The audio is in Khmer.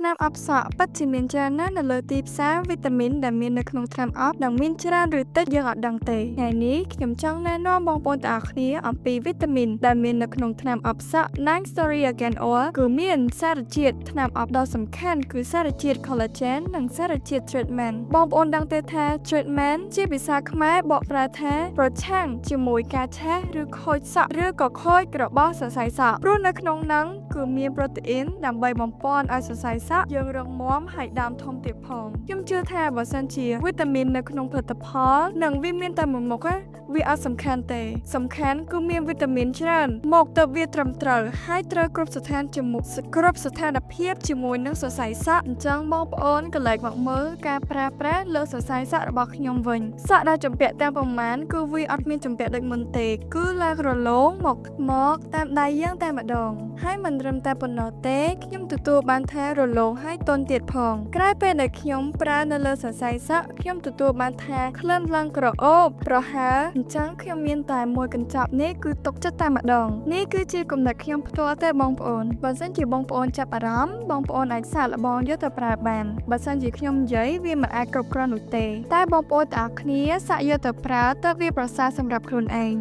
ថ្នាំអបសក់ពិតជាមានច្រើនណាស់នៅលើទីផ្សារវីតាមីនដែលមាននៅក្នុងថ្នាំអបនឹងមានច្រើនឬតិចយើងអត់ដឹងទេថ្ងៃនេះខ្ញុំចង់ណែនាំបងប្អូនទាំងអស់គ្នាអំពីវីតាមីនដែលមាននៅក្នុងថ្នាំអបសក់ Nine Story Again Oil គឺមានសារជាតិថ្នាំអបដ៏សំខាន់គឺសារជាតិ collagen និងសារជាតិ treatment បងប្អូនដឹងទេថា treatment ជាភាសាខ្មែរបកប្រែថាប្រឆាំងជាមួយការឆេះឬខូចសក់ឬក៏ខូចរបស់សរសៃសក់ព្រោះនៅក្នុងហ្នឹងគឺមានប្រូតេអ៊ីនដើម្បីបំពេញឲ្យសរសៃសក់យើងរឹងមាំហើយដើមធំទៀតផងខ្ញុំជឿថាបើសិនជាវីតាមីននៅក្នុងផលិតផលនិងវាមានតែមួយមុខវាអត់សំខាន់ទេសំខាន់គឺមានវីតាមីនច្រើនមកទៅវាត្រឹមត្រូវហើយត្រូវគ្រប់ស្ថានជាមួយគ្រប់ស្ថានភាពជាមួយនឹងសរសៃសក់អញ្ចឹងបងប្អូនកន្លែងមកមើលការប្រើប្រាស់លើសរសៃសក់របស់ខ្ញុំវិញសក់ដែលចម្ពាក់ទាំងប្រមាណគឺវាអត់មានចម្ពាក់ដូចមុនទេគឺឡើងរលោងមកតាមដៃយើងតែម្ដងហើយមិនត្រឹមតែប៉ុណ្ណោះទេខ្ញុំទទួលបានថារលោងហើយទន់ទៀតផងក្រោយពេលដែលខ្ញុំប្រើនៅលើសរសៃសក់ខ្ញុំទទួលបានថាក្លិនឡើងក្រអូបប្រហើរអញ្ចឹងខ្ញុំមានតែមួយកញ្ចប់នេះគឺទុកចិត្តតែម្ដងនេះគឺជាគំនិតខ្ញុំផ្ទាល់ទេបងប្អូនបើសិនជាបងប្អូនចាប់អារម្មណ៍បងប្អូនអាចសាកល្បងយកទៅប្រើបានបើសិនជាខ្ញុំនិយាយវាមិនអាចគ្រប់គ្រាន់នោះទេតែបងប្អូនទាំងអស់គ្នាសាកយកទៅប្រើទៅវាប្រសើរសម្រាប់ខ្លួនឯង